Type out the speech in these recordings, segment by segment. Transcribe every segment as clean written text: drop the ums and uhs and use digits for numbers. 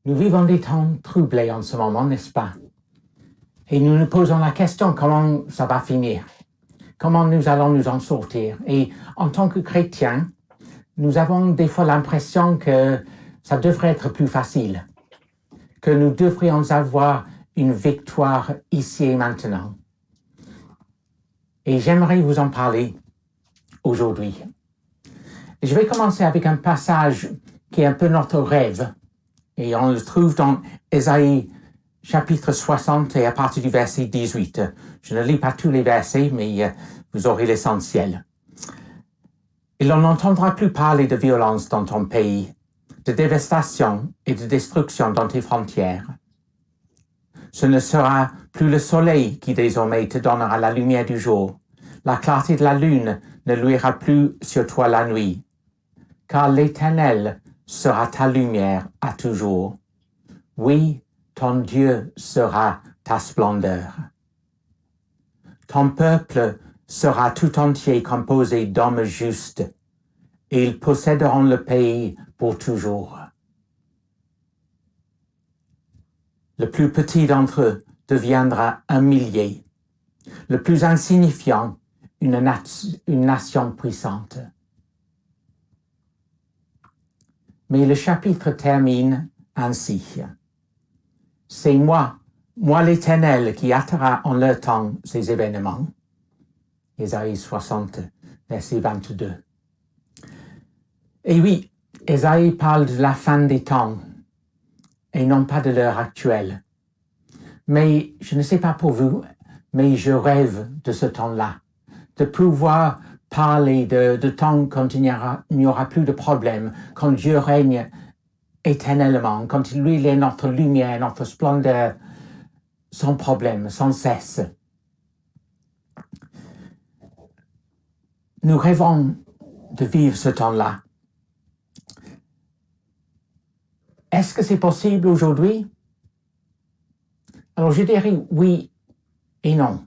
Nous vivons des temps troublés en ce moment, n'est-ce pas? Et nous nous posons la question, comment ça va finir? Comment nous allons nous en sortir? Et en tant que chrétiens, nous avons des fois l'impression que ça devrait être plus facile, que nous devrions avoir une victoire ici et maintenant. Et j'aimerais vous en parler aujourd'hui. Je vais commencer avec un passage qui est un peu notre rêve. Et on le trouve dans Ésaïe chapitre 60 et à partir du verset 18. Je ne lis pas tous les versets, mais vous aurez l'essentiel. Et l'on n'entendra plus parler de violence dans ton pays, de dévastation et de destruction dans tes frontières. Ce ne sera plus le soleil qui désormais te donnera la lumière du jour. La clarté de la lune ne luira plus sur toi la nuit, car l'Éternel sera ta lumière à toujours. Oui, ton Dieu sera ta splendeur. Ton peuple sera tout entier composé d'hommes justes, et ils posséderont le pays pour toujours. Le plus petit d'entre eux deviendra un millier, le plus insignifiant une nation puissante. Mais le chapitre termine ainsi. C'est moi l'Éternel, qui hâtera en leur temps ces événements. Ésaïe 60, verset 22. Et oui, Ésaïe parle de la fin des temps et non pas de l'heure actuelle. Mais je ne sais pas pour vous, mais je rêve de ce temps-là, de pouvoir parler de temps quand il n'y aura plus de problèmes, quand Dieu règne éternellement, quand lui il est notre lumière, notre splendeur, sans problème, sans cesse. Nous rêvons de vivre ce temps-là. Est-ce que c'est possible aujourd'hui? Alors je dirais oui et non.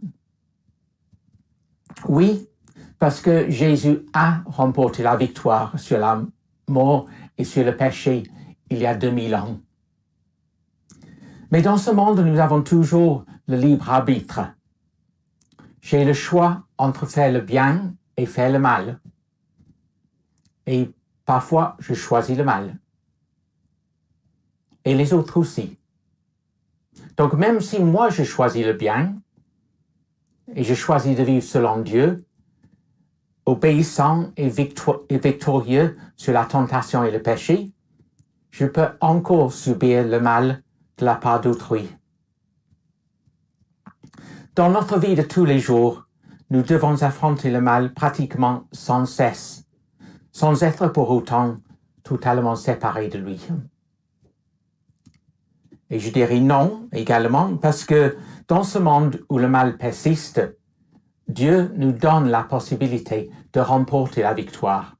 Oui, parce que Jésus a remporté la victoire sur la mort et sur le péché il y a 2000 ans. Mais dans ce monde, nous avons toujours le libre arbitre. J'ai le choix entre faire le bien et faire le mal. Et parfois, je choisis le mal. Et les autres aussi. Donc même si moi je choisis le bien, et je choisis de vivre selon Dieu, obéissant et victorieux sur la tentation et le péché, je peux encore subir le mal de la part d'autrui. Dans notre vie de tous les jours, nous devons affronter le mal pratiquement sans cesse, sans être pour autant totalement séparés de lui. Et je dirais non également parce que dans ce monde où le mal persiste, Dieu nous donne la possibilité de remporter la victoire.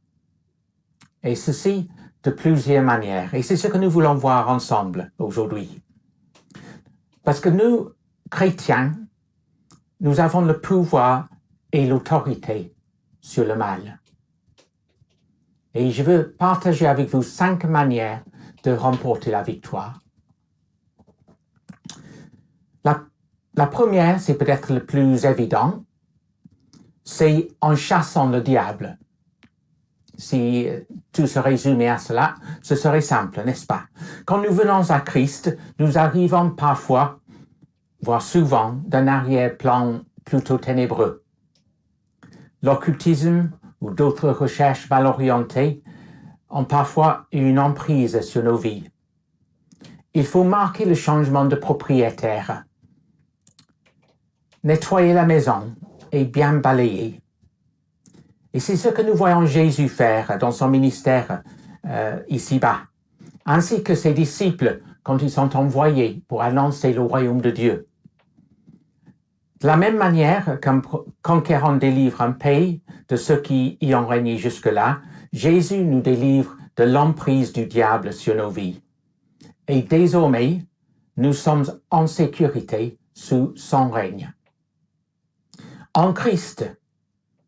Et ceci de plusieurs manières. Et c'est ce que nous voulons voir ensemble aujourd'hui. Parce que nous, chrétiens, nous avons le pouvoir et l'autorité sur le mal. Et je veux partager avec vous 5 manières de remporter la victoire. La première, c'est peut-être le plus évident, c'est en chassant le diable. Si tout se résumait à cela, ce serait simple, n'est-ce pas? Quand nous venons à Christ, nous arrivons parfois, voire souvent, d'un arrière-plan plutôt ténébreux. L'occultisme ou d'autres recherches mal orientées ont parfois une emprise sur nos vies. Il faut marquer le changement de propriétaire, nettoyer la maison et bien balayer. Et c'est ce que nous voyons Jésus faire dans son ministère ici-bas, ainsi que ses disciples quand ils sont envoyés pour annoncer le royaume de Dieu. De la même manière qu'un conquérant délivre un pays de ceux qui y ont régné jusque-là, Jésus nous délivre de l'emprise du diable sur nos vies. Et désormais, nous sommes en sécurité sous son règne. En Christ,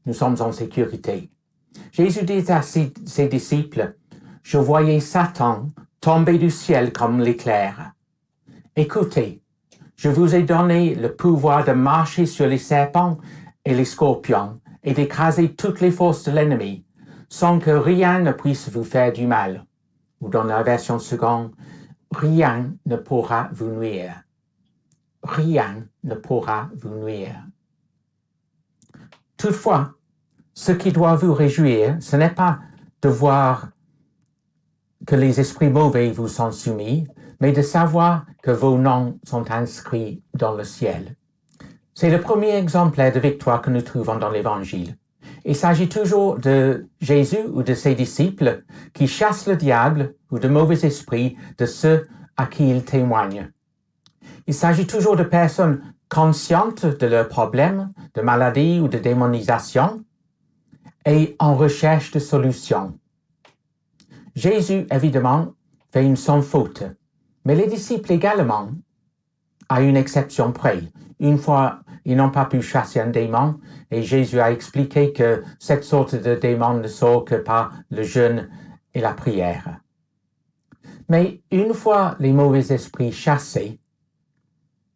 nous sommes en sécurité. Jésus dit à ses disciples, « Je voyais Satan tomber du ciel comme l'éclair. Écoutez, je vous ai donné le pouvoir de marcher sur les serpents et les scorpions et d'écraser toutes les forces de l'ennemi, sans que rien ne puisse vous faire du mal. Ou dans la version seconde, rien ne pourra vous nuire. Rien ne pourra vous nuire. Toutefois, ce qui doit vous réjouir, ce n'est pas de voir que les esprits mauvais vous sont soumis, mais de savoir que vos noms sont inscrits dans le ciel. C'est le premier exemplaire de victoire que nous trouvons dans l'Évangile. Il s'agit toujours de Jésus ou de ses disciples qui chassent le diable ou de mauvais esprits de ceux à qui il témoigne. Il s'agit toujours de personnes conscientes de leurs problèmes, de maladies ou de démonisation et en recherche de solutions. Jésus, évidemment, fait une sans faute, mais les disciples également, à une exception près. Une fois, ils n'ont pas pu chasser un démon et Jésus a expliqué que cette sorte de démon ne sort que par le jeûne et la prière. Mais une fois les mauvais esprits chassés,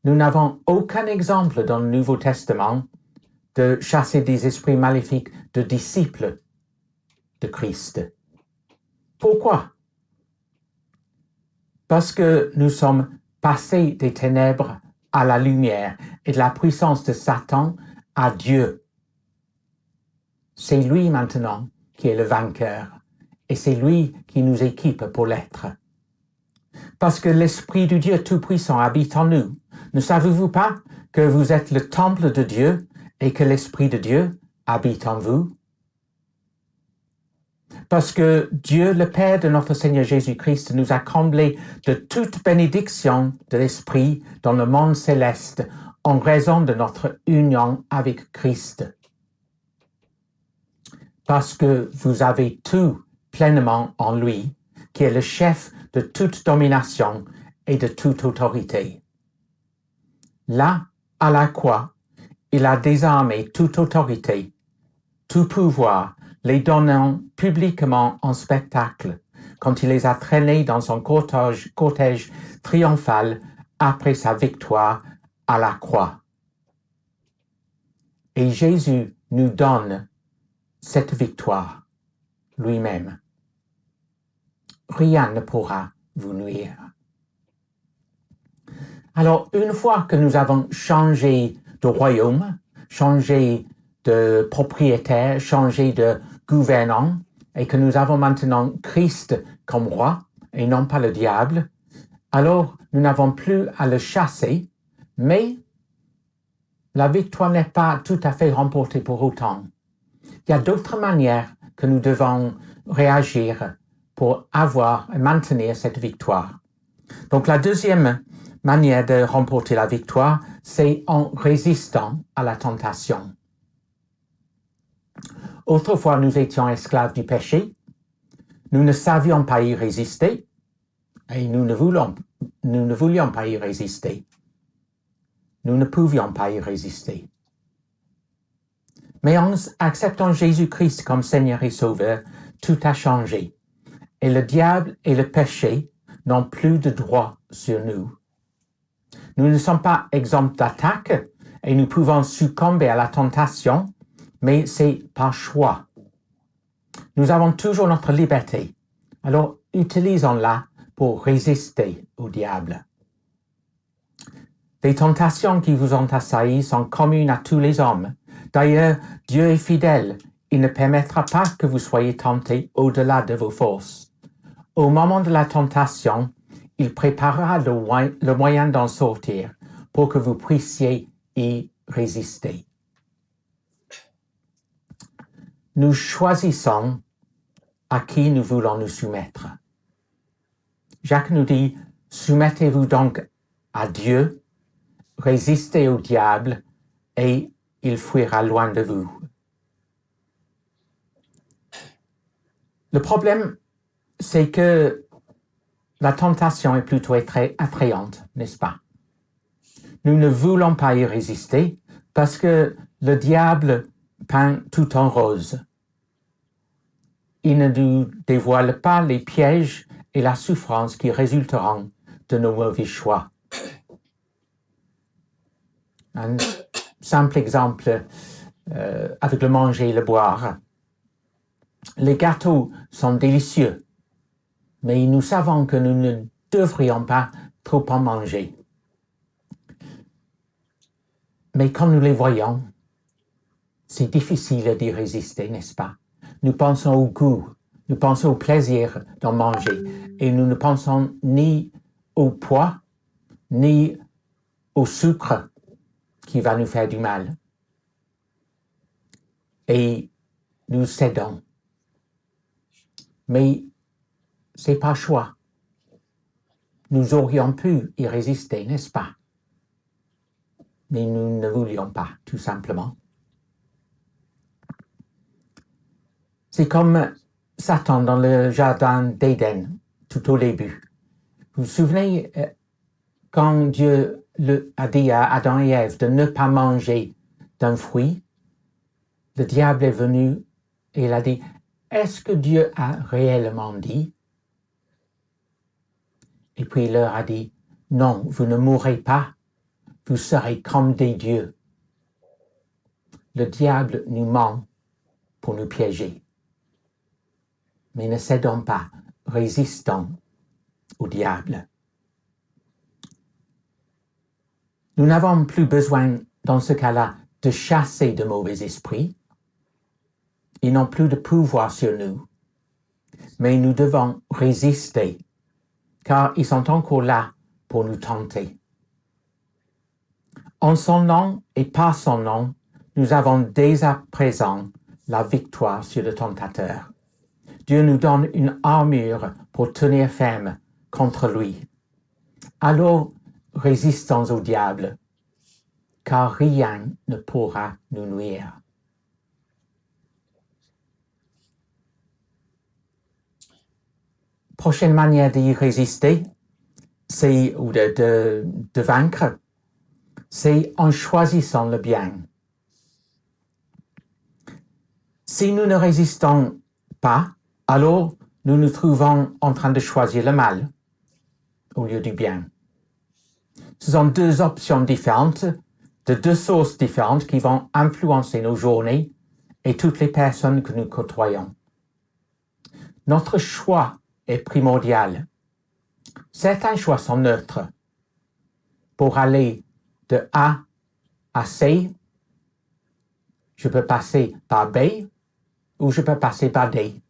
nous n'avons aucun exemple dans le Nouveau Testament de chasser des esprits maléfiques de disciples de Christ. Pourquoi? Parce que nous sommes passés des ténèbres à la lumière et de la puissance de Satan à Dieu. C'est lui maintenant qui est le vainqueur et c'est lui qui nous équipe pour l'être. Parce que l'Esprit du Dieu Tout-Puissant habite en nous. Ne savez-vous pas que vous êtes le temple de Dieu et que l'Esprit de Dieu habite en vous? Parce que Dieu, le Père de notre Seigneur Jésus-Christ, nous a comblés de toute bénédiction de l'Esprit dans le monde céleste en raison de notre union avec Christ. Parce que vous avez tout pleinement en lui, qui est le chef de toute domination et de toute autorité. Là, à la croix, il a désarmé toute autorité, tout pouvoir, les donnant publiquement en spectacle, quand il les a traînés dans son cortège triomphal après sa victoire à la croix. Et Jésus nous donne cette victoire lui-même. Rien ne pourra vous nuire. Alors, une fois que nous avons changé de royaume, changé de propriétaire, changé de gouvernant, et que nous avons maintenant Christ comme roi, et non pas le diable, alors nous n'avons plus à le chasser, mais la victoire n'est pas tout à fait remportée pour autant. Il y a d'autres manières que nous devons réagir pour avoir et maintenir cette victoire. Donc la deuxième manière de remporter la victoire, c'est en résistant à la tentation. Autrefois, nous étions esclaves du péché, nous ne savions pas y résister et nous ne voulions pas y résister. Nous ne pouvions pas y résister. Mais en acceptant Jésus-Christ comme Seigneur et Sauveur, tout a changé. Et le diable et le péché n'ont plus de droit sur nous. Nous ne sommes pas exempts d'attaque et nous pouvons succomber à la tentation, mais c'est par choix. Nous avons toujours notre liberté. Alors, utilisons-la pour résister au diable. Les tentations qui vous ont assailli sont communes à tous les hommes. D'ailleurs, Dieu est fidèle. Il ne permettra pas que vous soyez tentés au-delà de vos forces. Au moment de la tentation, il préparera le moyen d'en sortir pour que vous puissiez y résister. Nous choisissons à qui nous voulons nous soumettre. Jacques nous dit, soumettez-vous donc à Dieu, résistez au diable et il fuira loin de vous. Le problème, c'est que la tentation est plutôt attrayante, n'est-ce pas? Nous ne voulons pas y résister parce que le diable peint tout en rose. Il ne nous dévoile pas les pièges et la souffrance qui résulteront de nos mauvais choix. Un simple exemple avec le manger et le boire. Les gâteaux sont délicieux, mais nous savons que nous ne devrions pas trop en manger. Mais quand nous les voyons, c'est difficile d'y résister, n'est-ce pas? Nous pensons au goût, nous pensons au plaisir d'en manger, et nous ne pensons ni au poids, ni au sucre qui va nous faire du mal. Et nous cédons. Mais c'est pas choix. Nous aurions pu y résister, n'est-ce pas? Mais nous ne voulions pas, tout simplement. C'est comme Satan dans le jardin d'Éden, tout au début. Vous vous souvenez quand Dieu a dit à Adam et Ève de ne pas manger d'un fruit, le diable est venu et il a dit, est-ce que Dieu a réellement dit? Et puis il leur a dit, non, vous ne mourrez pas, vous serez comme des dieux. Le diable nous ment pour nous piéger. Mais ne cédons pas, résistons au diable. Nous n'avons plus besoin, dans ce cas-là, de chasser de mauvais esprits. Ils n'ont plus de pouvoir sur nous. Mais nous devons résister, car ils sont encore là pour nous tenter. En son nom et par son nom, nous avons dès à présent la victoire sur le tentateur. Dieu nous donne une armure pour tenir ferme contre lui. Alors, résistons au diable, car rien ne pourra nous nuire. Prochaine manière d'y résister, c'est, ou de vaincre, c'est en choisissant le bien. Si nous ne résistons pas, alors nous nous trouvons en train de choisir le mal au lieu du bien. Ce sont deux options différentes, de deux sources différentes qui vont influencer nos journées et toutes les personnes que nous côtoyons. Notre choix est primordial. Certains choix sont neutres. Pour aller de A à C, je peux passer par B ou je peux passer par D.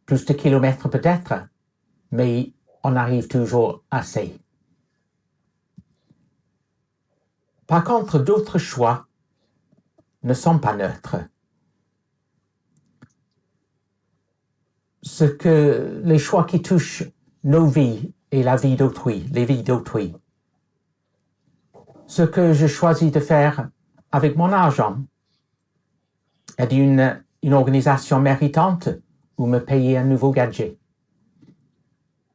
Plus de kilomètres peut-être, mais on arrive toujours à C. Par contre, d'autres choix ne sont pas neutres. Les choix qui touchent nos vies et la vie d'autrui, les vies d'autrui. Ce que je choisis de faire avec mon argent, est une organisation méritante ou me payer un nouveau gadget.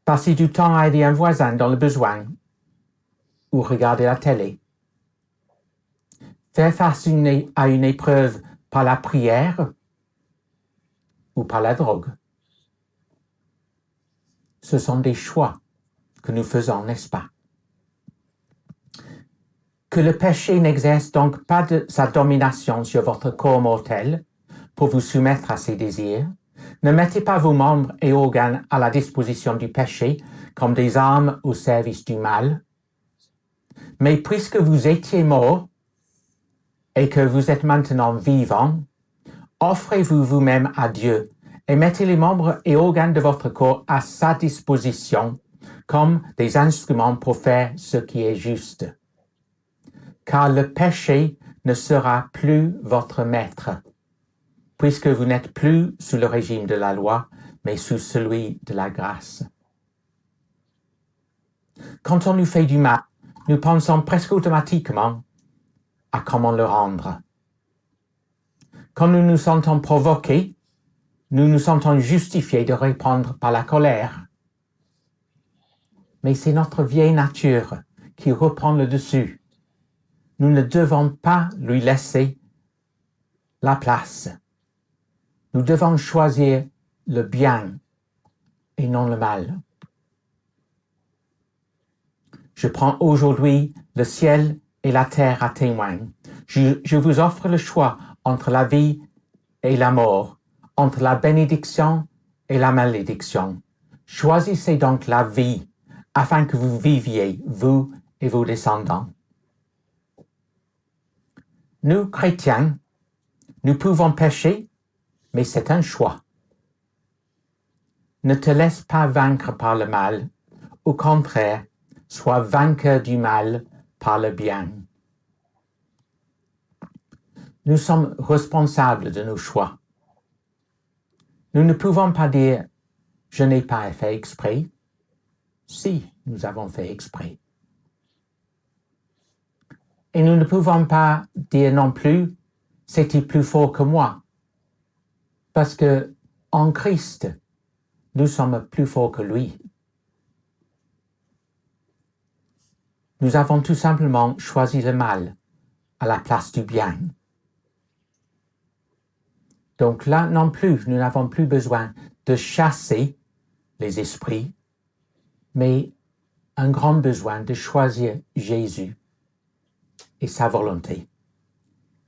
Passer du temps à aider un voisin dans le besoin ou regarder la télé. Faire face à une épreuve par la prière ou par la drogue. Ce sont des choix que nous faisons, n'est-ce pas? Que le péché n'exerce donc pas sa domination sur votre corps mortel pour vous soumettre à ses désirs. Ne mettez pas vos membres et organes à la disposition du péché comme des armes au service du mal. Mais puisque vous étiez morts et que vous êtes maintenant vivants, offrez-vous vous-même à Dieu et mettez les membres et organes de votre corps à sa disposition comme des instruments pour faire ce qui est juste. Car le péché ne sera plus votre maître, puisque vous n'êtes plus sous le régime de la loi, mais sous celui de la grâce. Quand on nous fait du mal, nous pensons presque automatiquement à comment le rendre. Quand nous nous sentons provoqués, nous nous sentons justifiés de répondre par la colère. Mais c'est notre vieille nature qui reprend le dessus. Nous ne devons pas lui laisser la place. Nous devons choisir le bien et non le mal. Je prends aujourd'hui le ciel et la terre à témoin. Je vous offre le choix entre la vie et la mort, entre la bénédiction et la malédiction. Choisissez donc la vie afin que vous viviez, vous et vos descendants. Nous, chrétiens, nous pouvons pécher, mais c'est un choix. Ne te laisse pas vaincre par le mal. Au contraire, sois vainqueur du mal par le bien. Nous sommes responsables de nos choix. Nous ne pouvons pas dire « je n'ai pas fait exprès ». Si, nous avons fait exprès. Et nous ne pouvons pas dire non plus « c'était plus fort que moi ». Parce que en Christ, nous sommes plus forts que lui. Nous avons tout simplement choisi le mal à la place du bien. Donc là non plus, nous n'avons plus besoin de chasser les esprits, mais un grand besoin de choisir Jésus et sa volonté.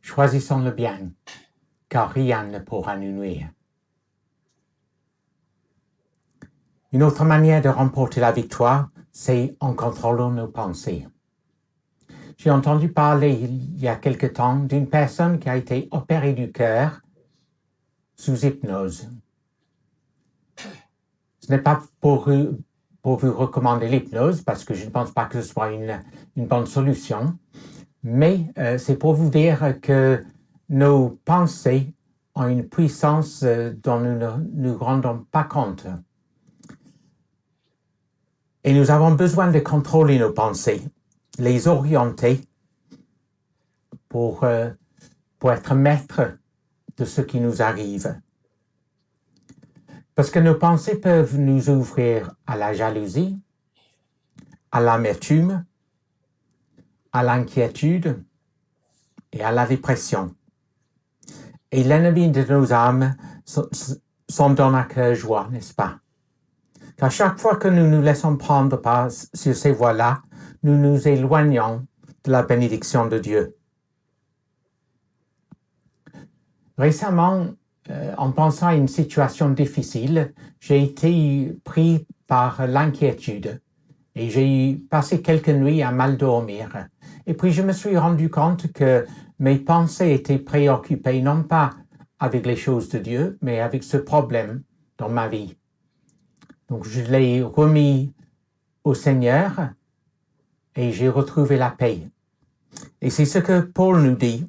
Choisissons le bien, car rien ne pourra nous nuire. Une autre manière de remporter la victoire, c'est en contrôlant nos pensées. J'ai entendu parler il y a quelque temps d'une personne qui a été opérée du cœur sous hypnose. Ce n'est pas pour vous recommander l'hypnose, parce que je ne pense pas que ce soit une bonne solution, mais c'est pour vous dire que nos pensées ont une puissance dont nous ne nous rendons pas compte. Et nous avons besoin de contrôler nos pensées, les orienter pour être maîtres de ce qui nous arrive. Parce que nos pensées peuvent nous ouvrir à la jalousie, à l'amertume, à l'inquiétude et à la dépression. Et l'ennemi de nos âmes s'en donne à cœur joie, n'est-ce pas? Car chaque fois que nous nous laissons prendre sur ces voies-là, nous nous éloignons de la bénédiction de Dieu. Récemment, en pensant à une situation difficile, j'ai été pris par l'inquiétude et j'ai passé quelques nuits à mal dormir. Et puis je me suis rendu compte que mes pensées étaient préoccupées non pas avec les choses de Dieu, mais avec ce problème dans ma vie. Donc je l'ai remis au Seigneur et j'ai retrouvé la paix. Et c'est ce que Paul nous dit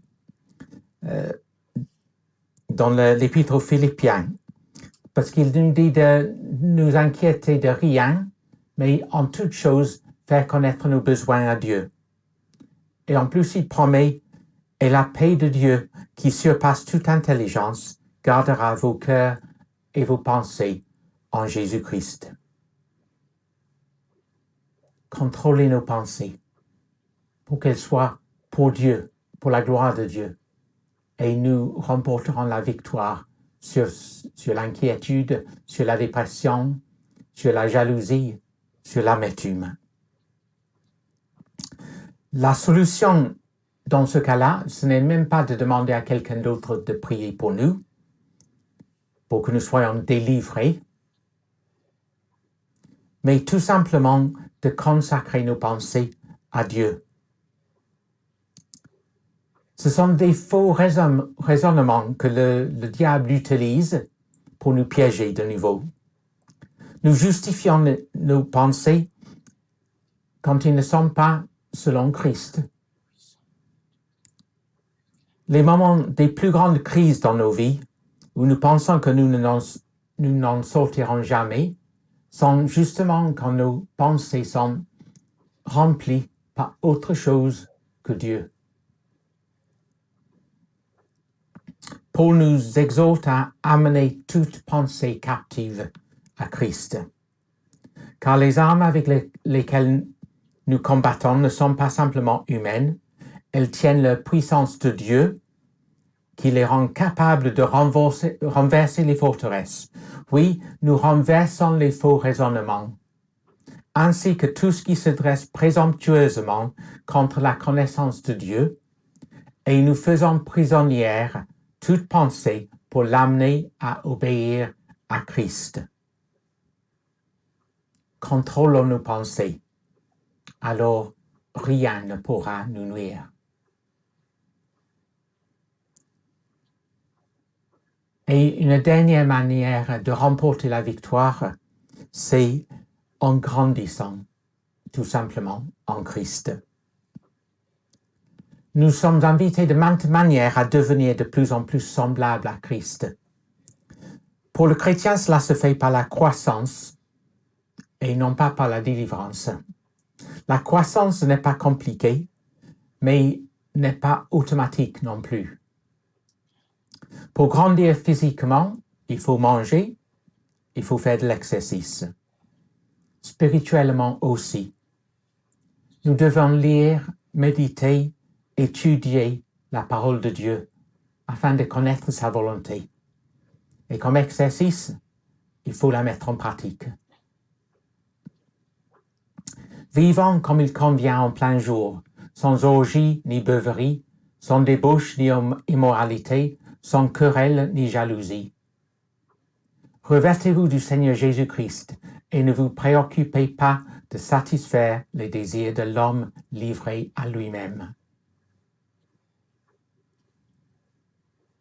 dans l'Épître aux Philippiens, parce qu'il nous dit de nous inquiéter de rien, mais en toute chose faire connaître nos besoins à Dieu. Et en plus, il promet « Et la paix de Dieu, qui surpasse toute intelligence, gardera vos cœurs et vos pensées en Jésus-Christ. » Contrôlez nos pensées pour qu'elles soient pour Dieu, pour la gloire de Dieu. Et nous remporterons la victoire sur l'inquiétude, sur la dépression, sur la jalousie, sur l'amertume. La solution dans ce cas-là, ce n'est même pas de demander à quelqu'un d'autre de prier pour nous, pour que nous soyons délivrés, mais tout simplement de consacrer nos pensées à Dieu. Ce sont des faux raisonnements que le diable utilise pour nous piéger de nouveau. Nous justifions nos pensées quand ils ne sont pas selon Christ. Les moments des plus grandes crises dans nos vies, où nous pensons que nous n'en sortirons jamais, sont justement quand nos pensées sont remplies par autre chose que Dieu. Paul nous exhorte à amener toute pensée captive à Christ. Car les armes avec lesquelles nous combattons ne sont pas simplement humaines, elles tiennent la puissance de Dieu qui les rend capables de renverser les forteresses. Oui, nous renversons les faux raisonnements, ainsi que tout ce qui se dresse présomptueusement contre la connaissance de Dieu, et nous faisons prisonnière toute pensée pour l'amener à obéir à Christ. Contrôlons nos pensées, alors rien ne pourra nous nuire. Et une dernière manière de remporter la victoire, c'est en grandissant, tout simplement, en Christ. Nous sommes invités de maintes manières à devenir de plus en plus semblables à Christ. Pour le chrétien, cela se fait par la croissance et non pas par la délivrance. La croissance n'est pas compliquée, mais n'est pas automatique non plus. Pour grandir physiquement, il faut manger, il faut faire de l'exercice. Spirituellement aussi. Nous devons lire, méditer, étudier la parole de Dieu afin de connaître sa volonté. Et comme exercice, il faut la mettre en pratique. Vivons comme il convient en plein jour, sans orgie ni beuverie, sans débauche ni immoralité, sans querelle ni jalousie. Revêtez-vous du Seigneur Jésus-Christ et ne vous préoccupez pas de satisfaire les désirs de l'homme livré à lui-même.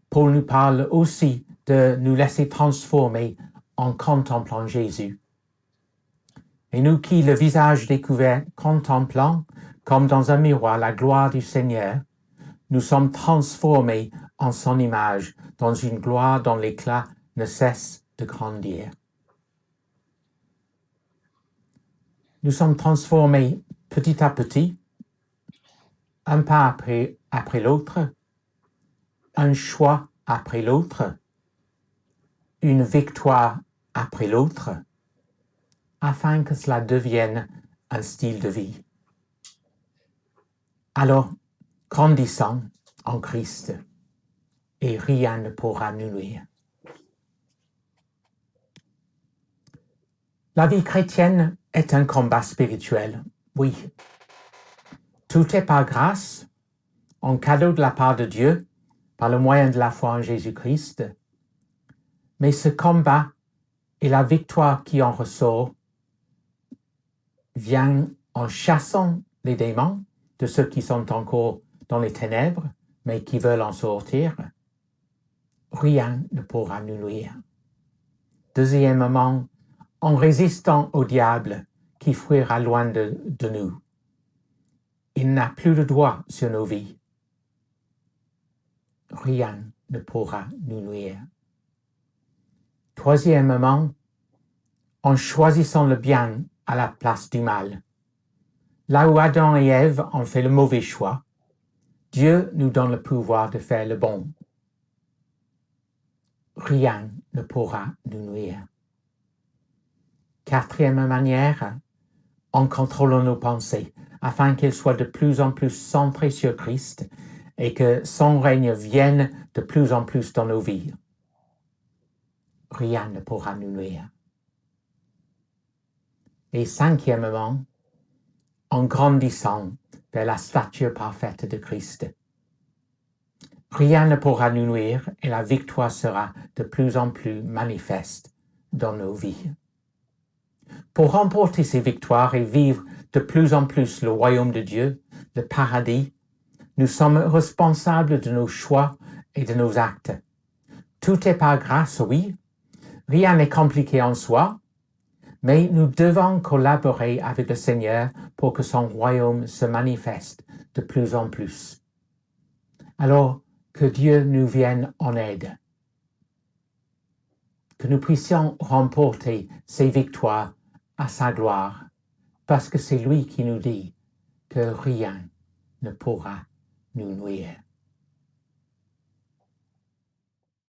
Paul nous parle aussi de nous laisser transformer en contemplant Jésus. Et nous qui, le visage découvert, contemplons, comme dans un miroir, la gloire du Seigneur, nous sommes transformés en son image, dans une gloire dont l'éclat ne cesse de grandir. Nous sommes transformés petit à petit, un pas après l'autre, un choix après l'autre, une victoire après l'autre, afin que cela devienne un style de vie. Alors, grandissons en Christ et rien ne pourra nous nuire. La vie chrétienne est un combat spirituel, oui. Tout est par grâce, en cadeau de la part de Dieu, par le moyen de la foi en Jésus-Christ. Mais ce combat et la victoire qui en ressort vient en chassant les démons de ceux qui sont encore dans les ténèbres, mais qui veulent en sortir. Rien ne pourra nous nuire. Deuxièmement, en résistant au diable qui fuira loin de nous. Il n'a plus de droit sur nos vies. Rien ne pourra nous nuire. Troisièmement, en choisissant le bien à la place du mal. Là où Adam et Ève ont fait le mauvais choix, Dieu nous donne le pouvoir de faire le bon. Rien ne pourra nous nuire. Quatrième manière, en contrôlant nos pensées, afin qu'elles soient de plus en plus centrées sur Christ et que son règne vienne de plus en plus dans nos vies. Rien ne pourra nous nuire. Et cinquièmement, en grandissant vers la stature parfaite de Christ. Rien ne pourra nous nuire et la victoire sera de plus en plus manifeste dans nos vies. Pour remporter ces victoires et vivre de plus en plus le royaume de Dieu, le paradis, nous sommes responsables de nos choix et de nos actes. Tout est par grâce, oui. Rien n'est compliqué en soi, mais nous devons collaborer avec le Seigneur pour que son royaume se manifeste de plus en plus. Alors, que Dieu nous vienne en aide. Que nous puissions remporter ces victoires à sa gloire, parce que c'est lui qui nous dit que rien ne pourra nous nuire.